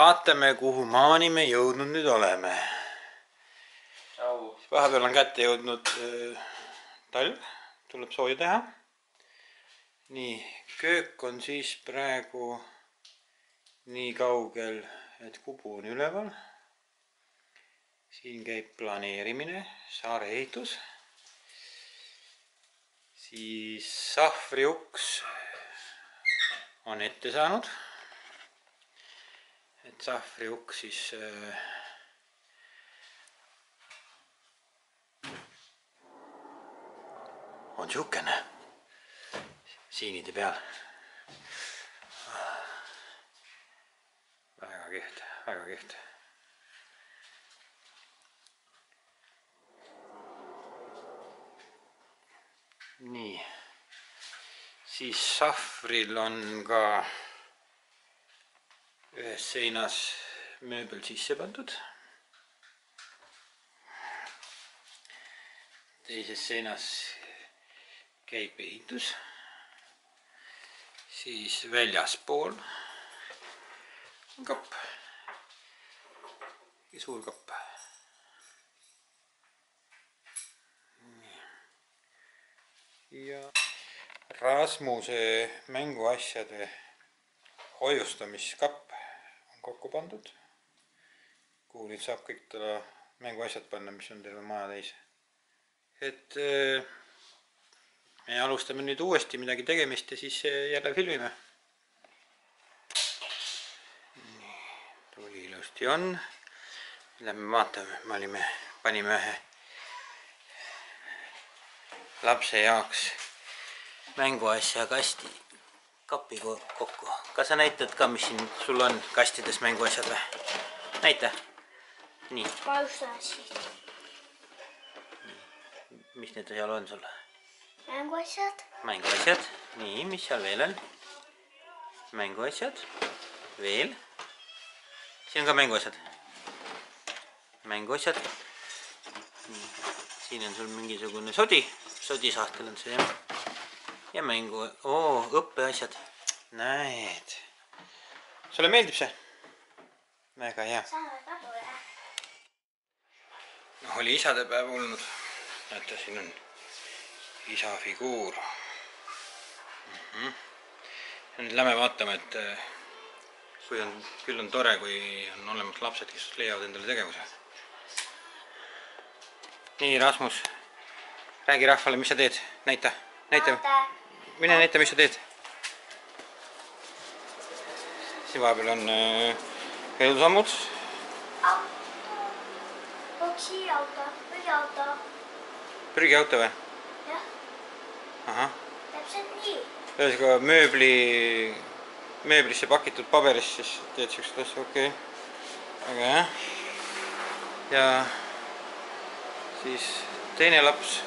vaatame, kuhu maani me jõudnud nüüd oleme. Vahepeal on kätte jõudnud talv, tuleb sooja teha. Nii, köök on siis praegu nii kaugel, et kubu on üleval. Siin käib planeerimine, saare ehitus. Siis sahvriuks on ette saanud. Et sahvriuks siis on siukene siinide peal. Väga kihvt, väga kihvt. Nii, siis sahvril on ka ühes seinas mööbel sisse pandud. Teises seinas käib ehitus. Siis väljaspool on kapp ja suur kapp. Ja Rasmuse mänguasjade hoiustamiskapp on kokku pandud, kuhu nüüd saab kõik teda mänguasjad panna, mis on terve maja täis. Et me alustame nüüd uuesti midagi tegemist ja siis jälle filmime. Nii, tuli ilusti on. Lähme vaatame, panime ühe lapse jaoks mänguasja kasti kapi kokku. Kas sa näitad ka, mis siin sul on kastides mänguasjad või? Näita. Nii. Mis need seal on sul? Mänguasjad. Mänguasjad. Nii, mis seal veel on? Mänguasjad. Veel. Siin on ka mänguasjad. Mänguasjad. Siin on sul mingisugune sodisahtel on see. Ja mängu, õppeasjad. Näed. Sulle meeldib see? Väga hea. Oli isadepäev olnud. Näete, siin on isa figuur. Nüüd lähme vaatame, et küll on tore, kui on olemas lapsed, kes leiavad endale tegevuse. Nii, Rasmus, räägi rahvale, mis sa teed? Näita. Mine näita, mis sa teed. Siin vahepeal on elusammud. Prügiauto või? Jah. Ahah. Täpselt nii. Ühesega mööblisse pakitud paberist, siis teed siuksed asja, okei. Väga hea. Ja siis teine laps.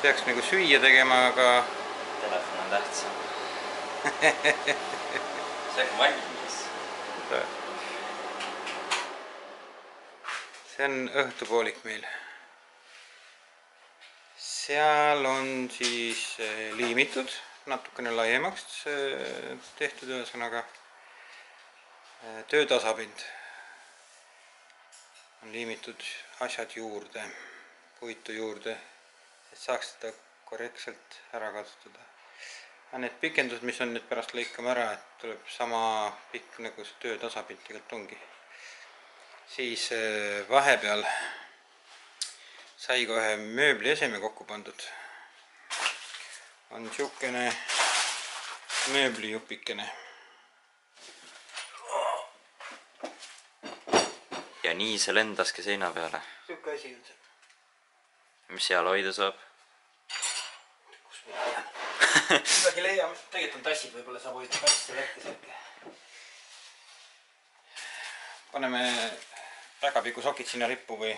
Peaks nagu süüa tegema, aga telefon on tähtsam. See on valmis. See on õhtupoolik meil. Seal on siis liimitud, natukene laiemaks tehtud, ühesõnaga töötasapind. On liimitud asjad juurde, puitu juurde, et saaks seda korrektselt ära kasutada. Need pikendused, mis on nüüd pärast lõikame ära, et tuleb sama pikk nagu see töötasapind tegelikult ongi. Siis vahepeal sai kohe mööbli eseme kokku pandud. On siukene mööblijupikene. Ja nii see lendaski seina peale. Siuke asi on see. Mis seal hoida saab? Kus ma tean? Midagi leiame. Tegelikult on tassid, võib-olla saab hoida kasse vette. Paneme päkapikusokid sinna rippu või?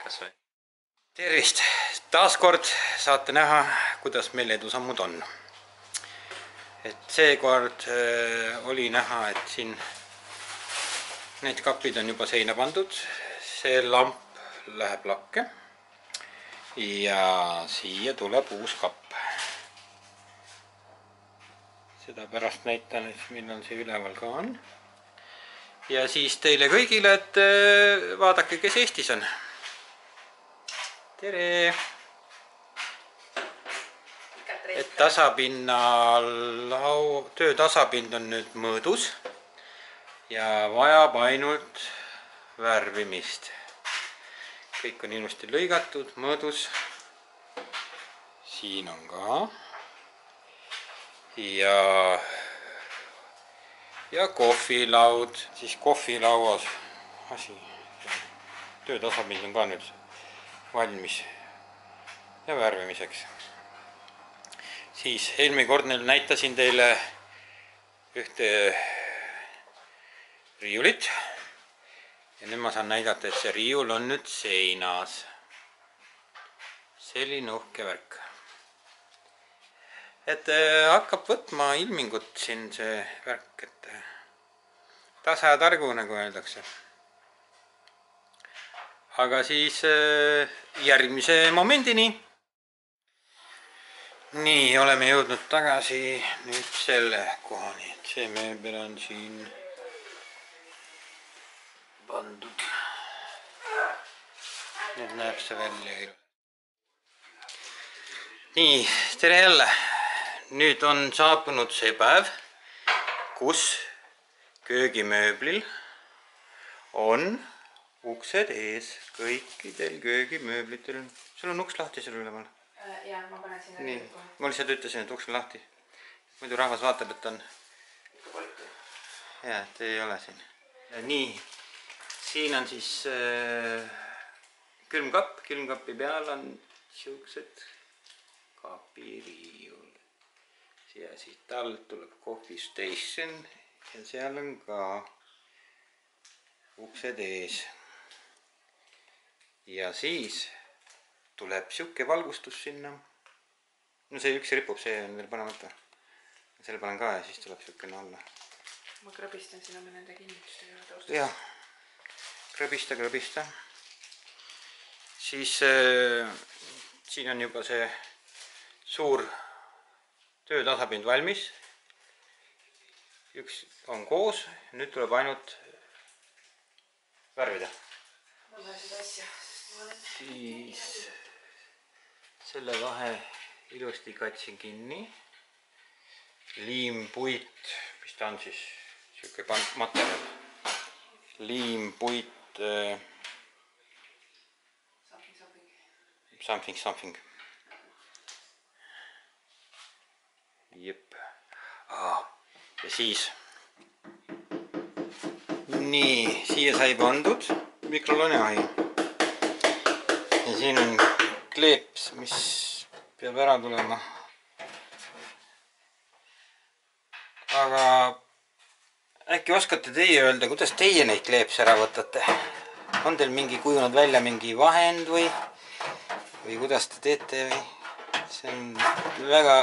Kas või? Tervist! Taaskord saate näha, kuidas meil edusammud on. Et seekord oli näha, et siin need kapid on juba seina pandud. See lamp läheb lakke. Ja siia tuleb uus kapp. seda pärast näitan, et millal see üleval ka on. Ja siis teile kõigile, et vaadake, kes Eestis on. Tere! Et töö tasapind on nüüd mõõdus ja vajab ainult värvimist. Kõik on ilusti lõigatud, mõõdus. Siin on ka. Ja kohvilaud, siis kohvilauas asi. Töö tasapind on ka nüüd valmis ja värvimiseks. Siis eelmine kord näitasin teile ühte riiulit ja nüüd ma saan näidata, et see riiul on nüüd seinas. Selline uhke värk. Et hakkab võtma ilmingut siin see värk, et tasa ja targu, nagu öeldakse. Aga siis järgmise momendini. Nii, oleme jõudnud tagasi nüüd selle kohani, et see mööbel on siin pandud. Nüüd näeb see välja. Nii, tere jälle. Nüüd on saabunud see päev, kus köögimööblil on uksed ees. Kõikidel köögimööblitel. Sul on uks lahti seal üleval? Jaa, ma panen sinna nii, ma lihtsalt ütlesin, et uks on lahti. Muidu rahvas vaatab, et on... Jaa, et ei ole siin. Nii, siin on siis külmkapp. Külmkappi peal on siuksed kapiriiul. Siia siit alt tuleb coffee station ja seal on ka uksed ees. Ja siis tuleb siuke valgustus sinna. No see üks ripub, see on veel panemata. Selle panen ka ja siis tuleb siukene alla. Ma krõbistan sinna nende kinnitustega taustas. Jah, krõbista. Siis siin on juba see suur töötasapind valmis. Üks on koos, nüüd tuleb ainult värvida. Ma lähen seda asja. Siis selle vahe ilusti katsin kinni. Liimpuit, mis ta on siis, siuke materjal. Liimpuit something. Jep. Ja siis nii, siia sai pandud mikrolooneahi. Ja siin on kleeps, mis peab ära tulema. Aga äkki oskate teie öelda, kuidas teie neid kleepse ära võtate? On teil mingi kujunud välja mingi vahend või kuidas te teete? See on väga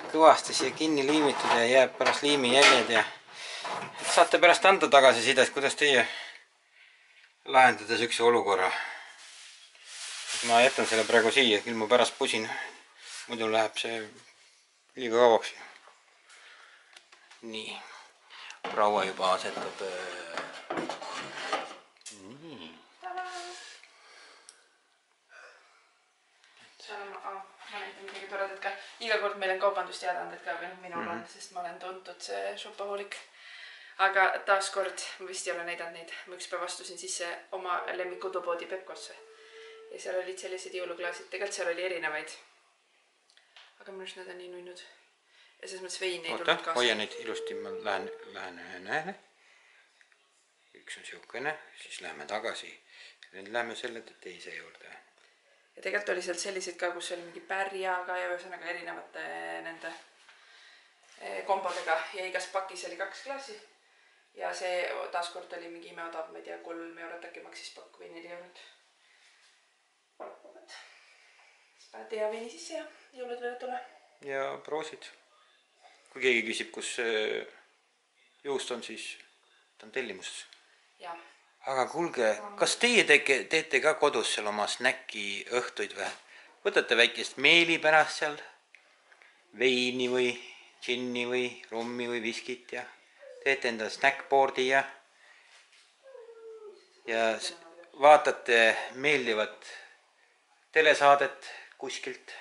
kõvasti siia kinni liimitud ja jääb pärast liimi jäljed ja saate pärast anda tagasisidet, kuidas teie lahendada siukse olukorra. Ma jätan selle praegu siia, küll ma pärast pusin. Muidu läheb see liiga kauaks. Nii. Proua juba asetab. Nii. Ma näitan midagi toredat ka. Iga kord meil on kaubandusteadanded ka, või minul on, sest ma olen tuntud see shopahoolik. Aga taas kord, ma vist ei ole näidanud neid. Ma üks päev astusin sisse oma lemmikudupoodi Pepkosse. Ja seal olid sellised jõuluklaasid. Tegelikult seal oli erinevaid. Aga minu arust need on nii nunnud. Ja selles mõttes vein ei tulnud kaasa. Hoia neid ilusti, ma lähen ühe. Üks on siukene, siis läheme tagasi. Nüüd läheme selle teise juurde. Ja tegelikult oli seal sellised ka, kus oli mingi pärjaga ja ühesõnaga erinevate nende kombodega. Ja igas pakis oli 2 klaasi. Ja see taaskord oli mingi imeodav, ma ei tea, 3 eurot äkki maksis pakk või 4 eurot. Siis paned tee ja veini sisse ja jõulud võivad tule. Ja proosid. Kui keegi küsib, kus juust on, siis ta on tellimuses. Jaa. Aga kuulge, kas teie teete ka kodus seal oma snäki õhtuid või? Võtate väikest meeli pärast seal, veini või džinni või rummi või viskit ja teete endale snackboardi ja vaatate meeldivat telesaadet kuskilt.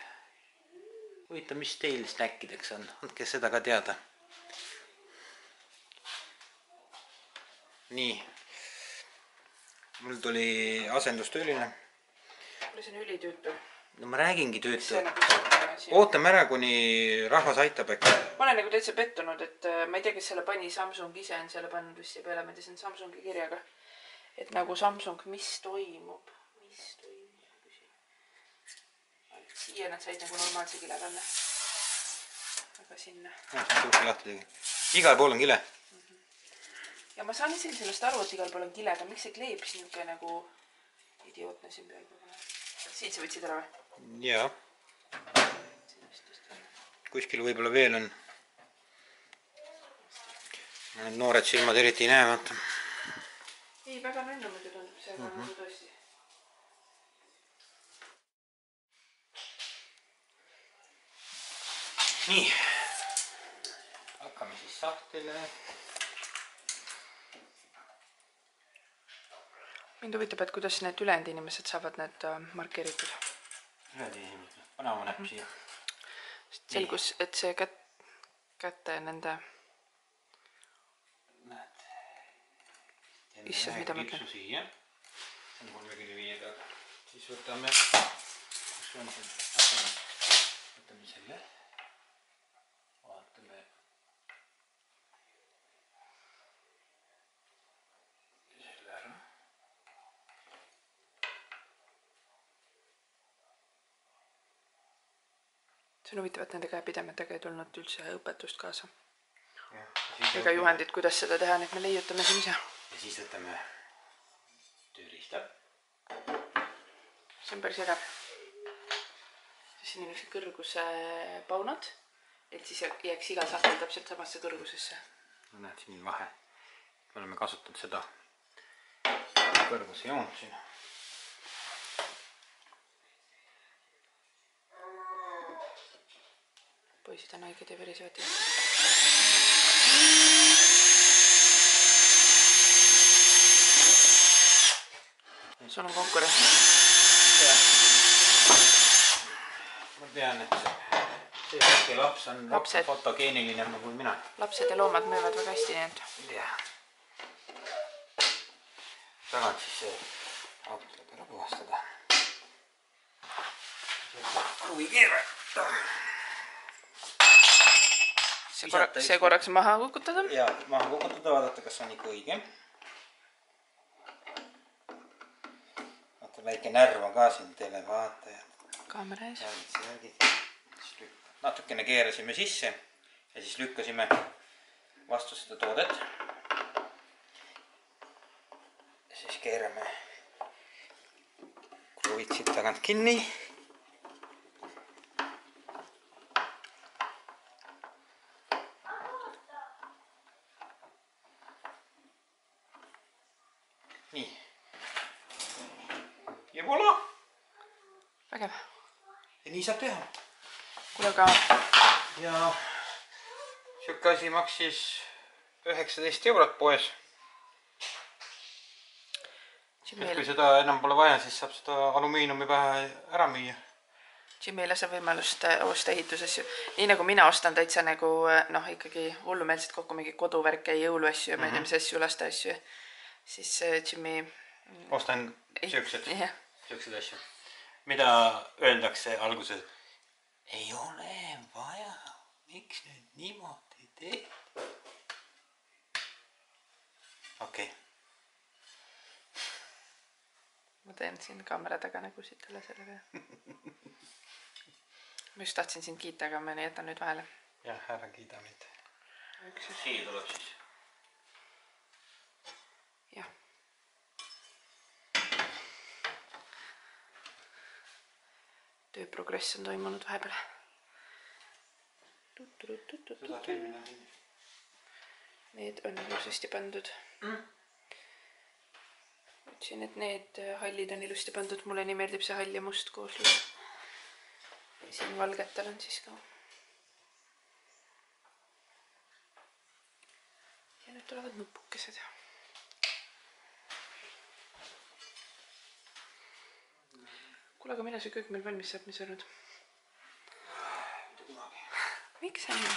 Huvitav, mis teil snäkkideks on, andke seda ka teada. Nii, mul tuli asendustööline. see on ülitüütu. No ma räägingi tüütu. See on nagu asi. Ootame ära, kuni rahvas aitab äkki. Ma olen nagu täitsa pettunud, et ma ei tea, kes selle pani, Samsung ise on selle pannud vist peale, ma ei tea, see on Samsungi kirjaga. Et nagu Samsung, mis toimub? Siia nad said nagu normaalse kile panna. Aga sinna. Igal pool on kile. Ja ma saan isegi sellest aru, et igal pool on kile, aga miks see kleepis niuke nagu idiootne siin peaaegu. Siit sa võtsid ära või? Jaa. Kuskil võib-olla veel on. Need noored silmad eriti ei näe, vaata. Ei, väga nännu muidu tundub see, aga nagu tõesti. Nii. Hakkame siis sahtile. Mind huvitab, et kuidas need ülejäänud inimesed saavad need markeeritud. Ülejäänud inimesed. Pane oma näpp siia. Selgus, et see kätte nende... Näed. Issand, mida ma ütlen? Siia. See on 35 taga. Siis võtame... Võtame selle. Vaatame. Selle ära. See on huvitav, et nende käepidemetega ei tulnud üldse õpetust kaasa. Ega juhendit, kuidas seda teha, nüüd me leiutame siin ise. Ja siis võtame tööriista. See on päris äge. Siin on üks kõrguse paunad, et siis jääks igal sahtel täpselt samasse kõrgusesse. No näed, siin on vahe. Me oleme kasutanud seda kõrguse joont siin. Poisid on haiged ja verisevad. Sul on konkurents. Ma tean, et see väike laps on fotogeeniline nagu mina. Lapsed ja loomad müüvad väga hästi nii, et... Jah. Tagant siis see auto tuleb ära puhastada. Kui keera. See korraks maha kukutada. Ja, maha kukutada, vaadata, kas on ikka õige. Vaata, väike närv on ka siin teile vaatajad. Kaamera ees. Natukene keerasime sisse ja siis lükkasime vastu seda toodet. Siis keerame kruvid siit tagant kinni. Nii. Ja voilà! Vägev. Ja nii saab teha. Kuule ka... Ja siuke asi maksis 19 eurot poes. Et kui seda enam pole vaja, siis saab seda alumiiniumi pähe ära müüa. Jimmy ei lase võimalust osta ehitusasju. Nii nagu mina ostan täitsa nagu, noh, ikkagi hullumeelselt kokku mingi koduvärke ja jõuluasju ja ma ei tea, mis asju, laste asju. Siis Jimmy... Ostan siuksed asju. Mida öeldakse alguses? Ei ole vaja. Miks nüüd niimoodi teed? Okei. Ma teen siin kaamera taga nägusid talle selle peale. Ma just tahtsin sind kiita, aga ma jätan nüüd vahele. Jah, ära kiida mind. Siia tuleb siis. Jah. Tööprogress on toimunud vahepeal. Need on ilusasti pandud. Ütlesin, et need hallid on ilusti pandud. Mulle nii meeldib see hall ja must kooslus. Siin valgetel on siis ka. nüüd tulevad nupukesed. Kuule, aga millal see köök meil valmis saab, mis arvad? Mitte kunagi. Miks see nii?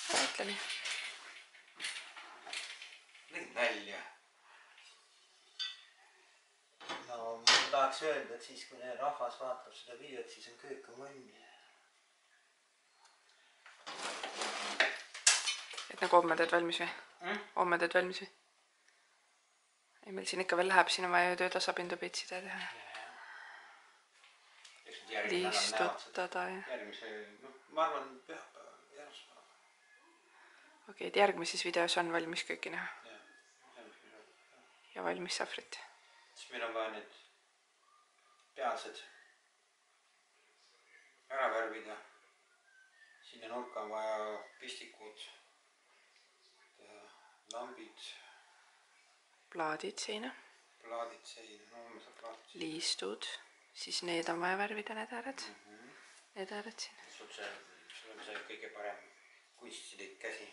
Ära ütle nii. Tegin välja. No, ma tahaks öelda, et siis kui rahvas vaatab seda videot, siis on köök on valmis. Et nagu homme teed valmis või? Homme teed valmis või? Ei, meil siin ikka veel läheb, siin on vaja ju töötasapindu pitsida teha. Liistutada ja... Järgmise, ma arvan, pühapäeval, järgmispäeval. Okei, et järgmises videos on valmis kööki näha. Ja valmis sahvrit. Siis meil on vaja need pealsed ära värvida. Sinna nurka on vaja pistikud, lambid, plaadid seina. plaadid seina, no ma saab plaadid seina. Liistud. Siis need on vaja värvida, need ääred. Need ääred siin. Sul on see kõige parem kunstilik käsi.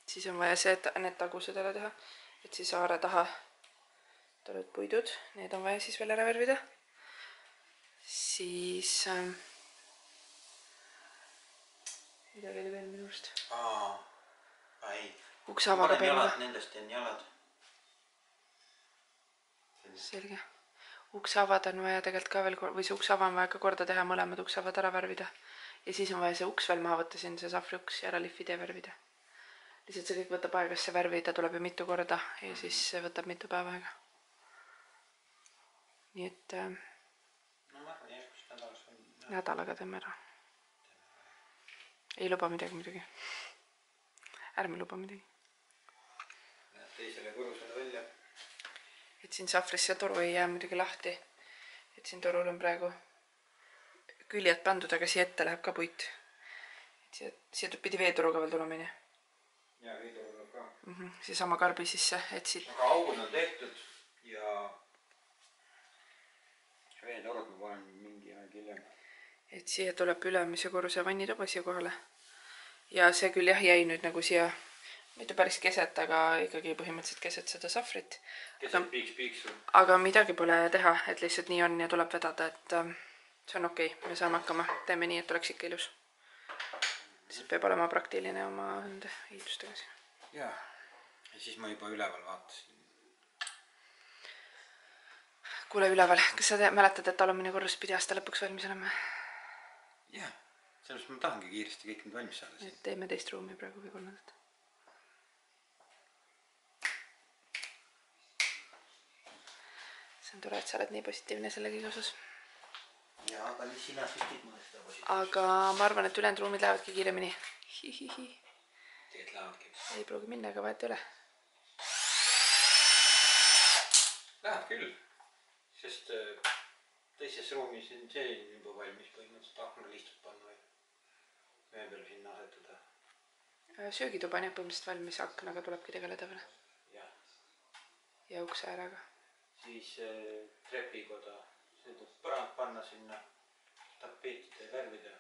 Siis on vaja see, et need tagused ära teha. Et siis aare taha tulevad puidud. Need on vaja siis veel ära värvida. Siis... midagi oli veel minust. Ei. Uksavaga peal. Jalad, nendest teen jalad. Selge. Uksavad on vaja tegelikult ka veel, või see uksava on vaja ka korda teha, mõlemad uksavad ära värvida. Ja siis on vaja see uks veel maha võtta siin, see sahvri uks ja ära lihvida ja värvida. Lihtsalt see kõik võtab aega, see värvida tuleb ju mitu korda ja siis see võtab mitu päeva aega. Nii et... No ma arvan, järgmist nädalas on... Nädalaga teeme ära. Ei luba midagi muidugi. Ärme luba midagi. Läheb teisele korrusele välja. Et siin sahvrisse toru ei jää muidugi lahti. Et siin torul on praegu küljed pandud, aga siia ette läheb ka puit. Siia pidi veetoruga veel tulemine. Ja veetoruga ka. See sama karbi sisse, et siit... Aga augud on tehtud ja veetorud ma panen mingi aeg hiljem. Et siia tuleb ülemise korruse vannituba siia kohale. Ja see küll jah jäi nüüd nagu siia, mitte päris keset, aga ikkagi põhimõtteliselt keset seda sahvrit. Keset piiks. Aga midagi pole teha, et lihtsalt nii on ja tuleb vedada, et see on okei. Me saame hakkama, teeme nii, et oleks ikka ilus. See peab olema praktiline oma ehitustega siin. Jaa, ja siis ma juba üleval vaatasin. Kuule üleval, kas sa mäletad, et alumine korrus pidi aasta lõpuks valmis olema? Jah, sellest ma tahangi kiiresti kõik nüüd valmis saada siin. Teeme teist ruumi praegu või kolmandat. See on tore, et sa oled nii positiivne selle kõige osas. Jaa, aga nii sina süstid mulle seda positiivset. Aga ma arvan, et ülejäänud ruumid lähevadki kiiremini. Hihihi. Tegelikult lähevadki. Ei pruugi minna, aga vahet ei ole. Läheb küll, sest teises ruumis on see juba valmis põhimõtteliselt aknalistud panna või mööbel sinna asetada. Söögituba on jah põhimõtteliselt valmis, aknaga tulebki tegeleda veel. Ja ukse äraga. Siis trepikoda, see tuleb põrand panna sinna, tapeetide värvida.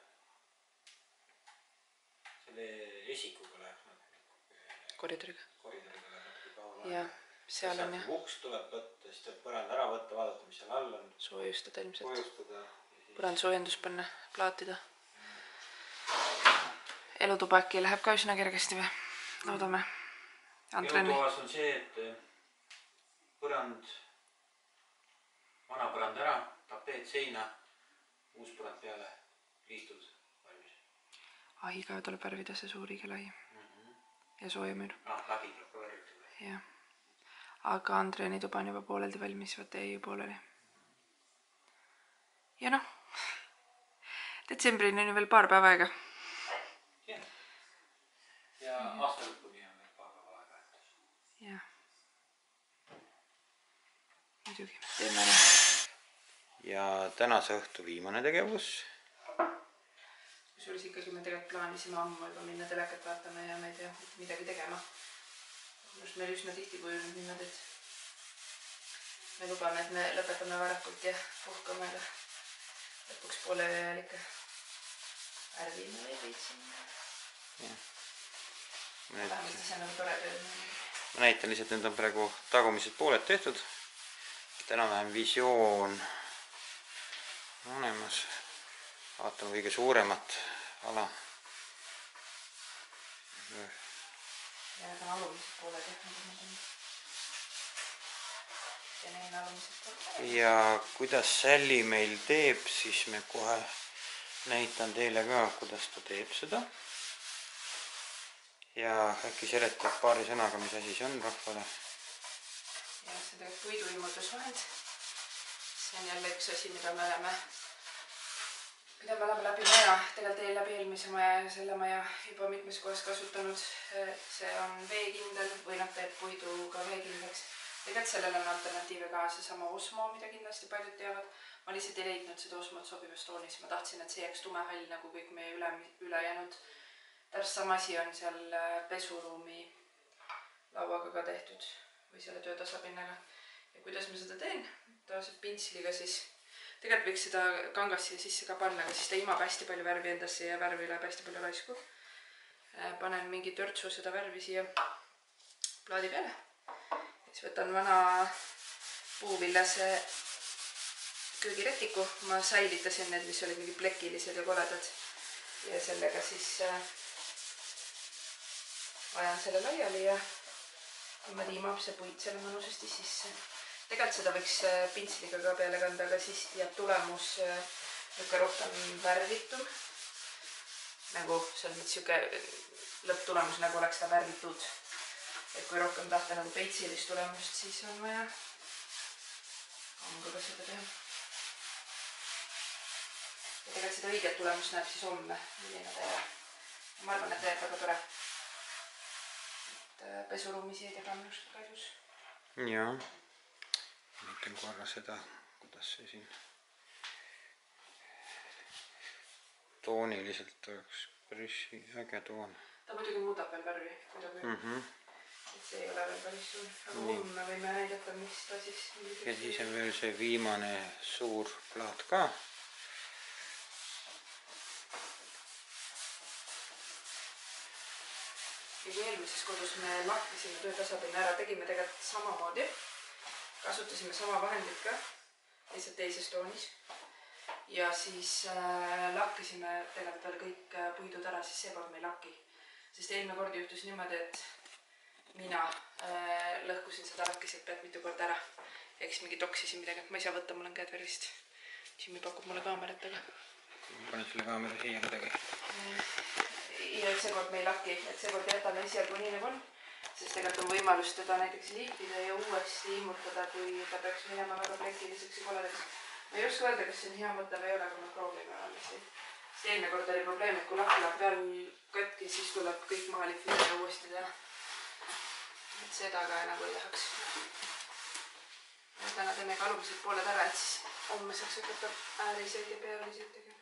Selle esikuga läheb nagu koridoriga. Koridoriga läheb. Ja seal on jah. Uks tuleb võtta, siis tuleb põrand ära võtta, vaadata, mis seal all on. Soojustada ilmselt. Soojustada. Põrand soojendus panna, plaatida. Elutuba äkki läheb ka üsna kergesti või? Loodame. Elutuvas on see, et põrand, vana põrand ära, tapeet seina, uus põrand peale, liistud valmis. Ahiga tuleb värvida see suur igelai. Ja soojamüür. Lagi tuleb ka värvida. Jah. Aga Andreeni tuba on juba pooleldi valmis, vaata jäi ju pooleli. Ja noh, detsembrini on ju veel paar päeva aega. Jah. Ja aasta lõpuni on veel paar päeva aega. Jah. Muidugi, teeme ära. Ja tänase õhtu viimane tegevus. Kusjuures ikkagi me tegelikult plaanisime ammu juba minna telekat vaatama ja ma ei tea, midagi tegema. Just meil üsna tihti kujunud niimoodi, et me lubame, et me lõpetame varakult ja puhkame, aga lõpuks poole ööl ikka värvime või piitsime. vähemasti see on nagu tore töö. ma näitan lihtsalt, need on praegu tagumised pooled tehtud. Et enam-vähem visioon olemas. Vaatame kõige suuremat ala. Ja need on alumised pooled jah. Ja need on alumised pooled. Ja kuidas Sally meil teeb, siis me kohe näitan teile ka, kuidas ta teeb seda. Ja äkki seletab paari sõnaga, mis asi see on rahvale. Ja see tegelikult puiduilmutusvahend. See on jälle üks asi, mida me oleme läbi maja, tegelikult läbi eelmise maja ja selle maja juba mitmes kohas kasutanud. See on veekindel või teeb puiduga veekindlaks. Tegelikult sellele on alternatiive ka seesama Osmo, mida kindlasti paljud teavad. Ma lihtsalt ei leidnud seda Osmot sobivas toonis. Ma tahtsin, et see jääks tumehall nagu kõik meie ülejäänud. Täpselt sama asi on seal pesuruumi lauaga ka tehtud või selle töötasapinnaga. Ja kuidas ma seda teen? Tavaliselt pintsliga siis. Tegelikult võiks seda kangast siia sisse ka panna, aga siis ta imab hästi palju värvi endasse ja värvi läheb hästi palju raisku. Panen mingi törtsu seda värvi siia plaadi peale. Siis võtan vana puuvillase köögiretiku. Ma säilitasin need, mis olid mingi plekilised ja koledad. Ja sellega siis ajan selle laiali ja niimoodi imab see puit selle mõnusasti sisse. Tegelikult seda võiks pintsliga ka peale kanda, aga siis jääb tulemus niisugune rohkem värvitum. Nagu seal niisugune lõpptulemus nagu oleks ta värvitud. Et kui rohkem tahta nagu peitsilist tulemust, siis on vaja kanguga seda teha. Ja tegelikult seda õiget tulemust näeb siis homme, milline ta jääb. Ma arvan, et ta jääb väga tore. Pesuruumis ei tega minust kaidus. Jaa. Näitan korra seda, kuidas see siin tooniliselt oleks päris äge toon. Ta muidugi muudab veel värvi kuidagi. Et see ei ole veel päris suur. Aga homme võime näidata, mis ta siis... Ja siis on veel see viimane suur plaat ka. Ja kui eelmises kodus me lakkisime töötasapinna ära, tegime tegelikult samamoodi. Kasutasime sama vahendit ka, lihtsalt teises toonis. Ja siis lakkisime tegelikult veel kõik puidud ära, siis seekord me ei laki. Sest eelmine kord juhtus niimoodi, et mina lõhkusin seda lakkiselt pealt mitu kord ära. Eks mingi toksisin midagi, et ma ei saa võtta, mul on käed verist. Jimmy pakub mulle kaamerat, aga... Ma panen selle kaamera siia kuidagi. Ja seekord me ei laki, et seekord jätame esialgu nii nagu on. Sest tegelikult on võimalus teda näiteks liipida ja uuesti immutada, kui ta peaks minema väga plekiliseks ja koledaks. Ma ei oska öelda, kas see on hea mõte või ei ole, aga me proovime vähemasti. Eelmine kord oli probleem, et kui lakk läheb peal katki, siis tuleb kõik maha lihvida ja uuesti teha. Et seda ka nagu ei tahaks. Ja täna teeme ka alumised pooled ära, et siis homme saaks hakata ääriseid ja pealiseid tegema.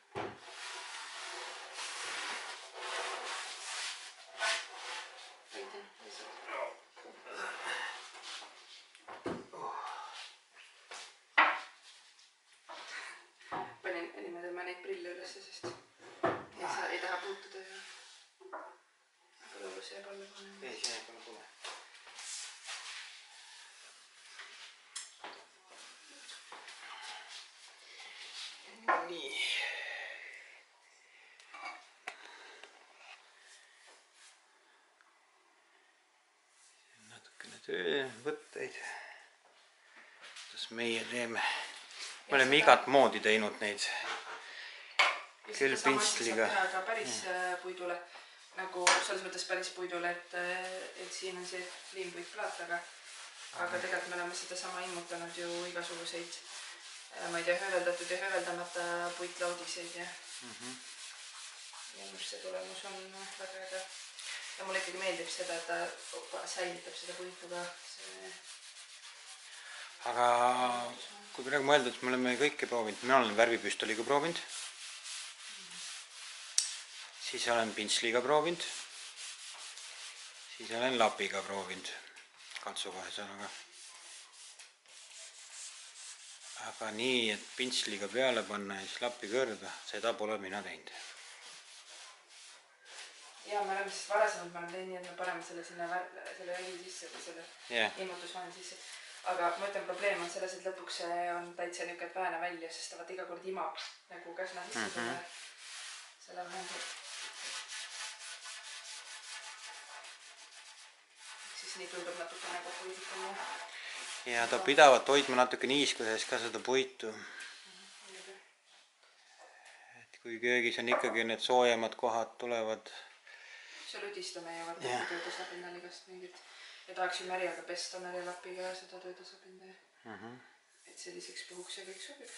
Panin niimoodi neid prille ülesse, sest ei taha puutuda ja aga lõllus jääb alla panema. Ei, see jääb alla tule. Nii. Natukene töövõtteid. Kuidas meie teeme? Me oleme igat moodi teinud neid. Küll pintsliga. Aga päris puidule, nagu selles mõttes päris puidule, et siin on see liimpuitplaat, aga tegelikult me oleme seda sama immutanud ju igasuguseid, ma ei tea, hööveldatud ja hööveldamata puitlaudiseid ja minu see tulemus on väga äge. Ja mulle ikkagi meeldib seda, et ta säilitab seda puitu ka. Aga kui praegu mõelda, et me oleme kõike proovinud, mina olen värvipüstoliga proovinud, siis olen pintsliga proovinud, siis olen lapiga proovinud, katsuga ühesõnaga. Aga nii, et pintsliga peale panna ja siis lapi kõrda, seda pole mina teinud. Ja me oleme siis varasemalt, ma olen teinud, et me paneme selle sinna selle õli sisse või selle Jah. ilmutusvahendi sisse. Aga ma ütlen, probleem on selles, et lõpuks see on täitsa niisugune väene välja, sest ta vaata iga kord imab nagu käsna sisse selle vahendi. Siis nii tundub natukene kokkuviidikam. Ja ta pidavat hoidma natuke niisku sees ka seda puitu. Et kui köögis on ikkagi need soojemad kohad tulevad. Seal üdistame ja vaata töödusapindal igast mingit. Ja tahaks ju märjaga pesta märjalapiga seda töödusapinda. Et selliseks puhuks ja kõik sobib.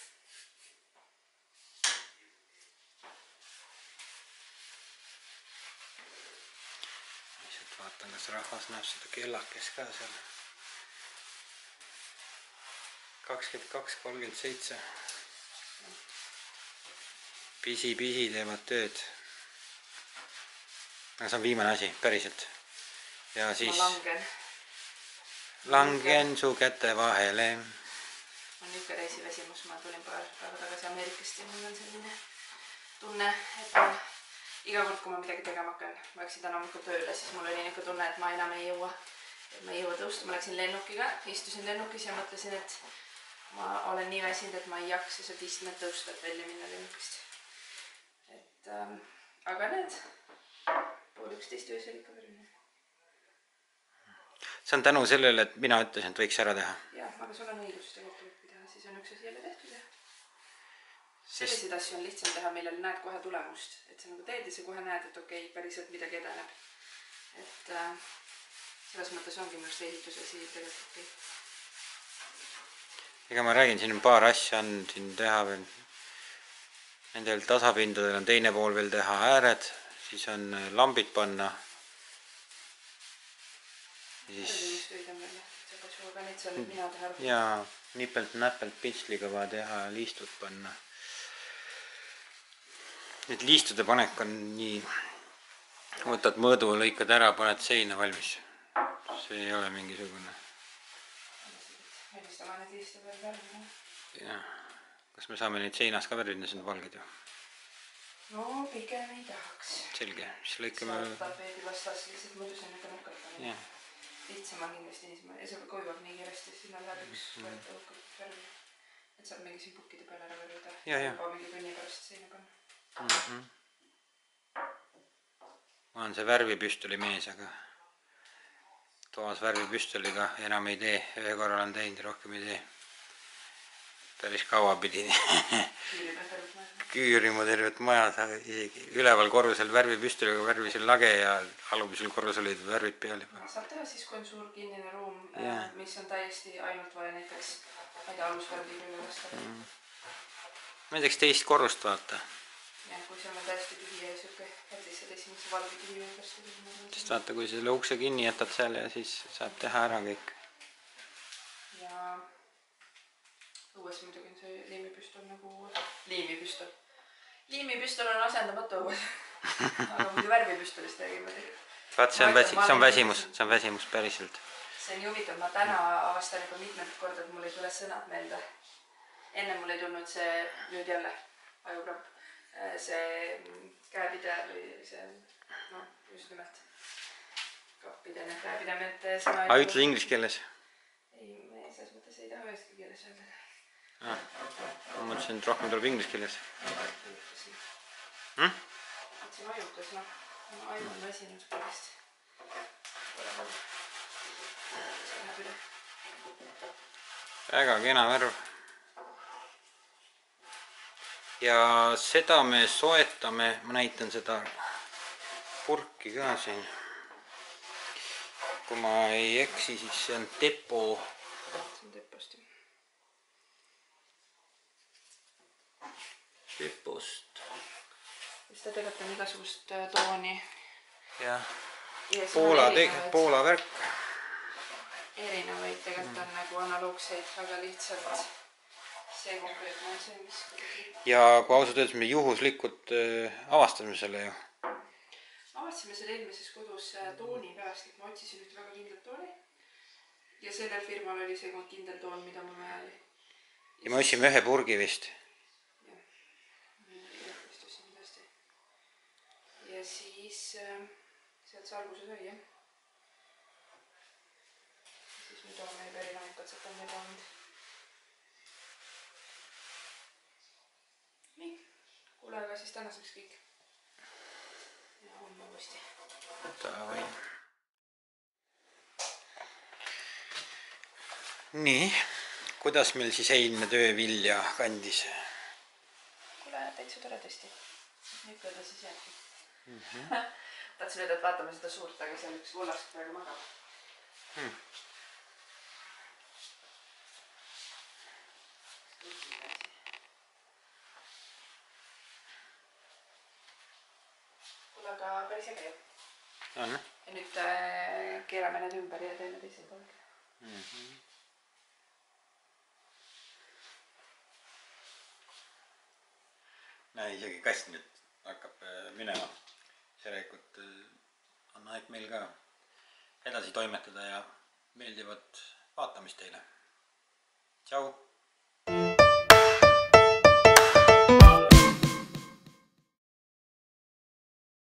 Lihtsalt vaatan, kas rahvas näeb seda kellakes ka seal. 22:37. Pisi teevad tööd. Aga see on viimane asi, päriselt. Ja siis ma langen su käte vahele. On ikka reisiväsimus, ma tulin paar päeva tagasi Ameerikast ja mul on selline tunne, et ma iga kord, kui ma midagi tegema hakkan, ma läksin täna hommikul tööle, siis mul oli niisugune tunne, et ma enam ei jõua. Et ma ei jõua tõusta, ma läksin lennukiga, istusin lennukis ja mõtlesin, et ma olen nii väsinud, et ma ei jaksa sealt istmed tõusta, et välja minna lennukist. Et, aga need 10:30 öösel ikka verine. See on tänu sellele, et mina ütlesin, et võiks ära teha. Jah, aga sul on õigus tegelikult teha, siis on üks asi jälle tehtud ja selliseid asju on lihtsam teha, millel näed kohe tulemust. Et sa nagu teed ja sa kohe näed, et okei, päriselt midagi edeneb. Et selles mõttes ongi minu ehitusasi tegelikult okei. Ega ma räägin, siin on paar asja on siin teha veel. Nendel tasapindadel on teine pool veel teha ääred, siis on lambid panna. Ja nipelt-näpelt pintsliga vaja teha ja liistud panna. Nüüd liistude panek on nii, võtad mõõdu, lõikad ära, paned seina valmis. See ei ole mingisugune. Jah. Kas me saame neid seinas ka värvid, need on valged ju? No pigem ei tahaks. Selge, siis lõikame... Saad tapeedi vastas, lihtsalt muidu see on ikka nukalt. Jah. Lihtsam on kindlasti niisama, ja see kuivab nii kiiresti, sinna läheb üks võeta õhkalt värvi. Et saab mingi siin pukkide peale ära värvida. Juba mingi tunni pärast seina panna. Ma olen see värvipüstoli mees, aga toas värvipüstoliga enam ei tee. Ühe korra olen teinud, rohkem ei tee. Päris kaua pidi küürima tervet maja, isegi üleval korrusel värvipüstoliga värvisin lage ja alumisel korrusel olid värvid peal juba. Saab teha siis, kui on suur kinnine ruum, mis on täiesti ainult vaja näiteks, ma ei tea, alusvärvi küll lasta. Näiteks teist korrust vaata. Ja kui see on täiesti tühi ja siuke, et lihtsalt esimese valge tühi juurdest. Sest vaata, kui selle ukse kinni jätad seal ja siis saab teha ära kõik. Ja õues muidugi on see liimipüstol nagu... Liimipüstol. Liimipüstol on asendamatu õues. Aga muidu värvipüstolist räägime. Vaat, see on väsimus päriselt. See on nii huvitav, ma täna avastan juba mitmendat korda, et mul ei tule sõnad meelde. Enne mul ei tulnud see, nüüd jälle, ajukramp, see käepide või see, no, just nimelt kappide, need käepidemete sõna. Aga ütled inglise keeles? Ei, me selles mõttes ei taha üheski keeles öelda. Ma mõtlesin, et rohkem tuleb inglise keeles. Mõtlesin ajutas, noh. Aju on väsinud pärast. Väga kena värv. Ja seda me soetame, ma näitan seda purki ka siin. Kui ma ei eksi, siis see on Depo. See on Depost, ju. Depost. Seda tegelikult on igasugust tooni. Ja Poola värk. Erinevaid tegelikult on nagu analoogseid, aga lihtsalt see konkreetne on see, mis... Ja kui ausalt öeldes me juhuslikult avastasime selle ju. Avastasime selle eelmises kodus tooni pärast, et ma otsisin ühte väga kindlat tooni. Ja sellel firmal oli see kindel toon, mida mul vaja oli. Ja me otsime ühe purgi vist. Ja siis sealt see alguse sai, jah. nüüd oleme juba erinevaid katsetanud juba olnud. Nii, kuule, aga siis tänaseks kõik. Ja homme uuesti. Davai. Nii, kuidas meil siis eilne töövilja kandis? Kuule, täitsa tore tõesti. Nüüd öelda siis jääbki. Tahtsin öelda, et vaatame seda suurt, aga seal üks kullast praegu magab. Kuule, aga päris äge ju. On? Ja nüüd keerame need ümber ja teeme teisel pool. Näe, isegi kast nüüd hakkab minema. Järelikult on aeg meil ka edasi toimetada ja meeldivat vaatamist teile. Tšau!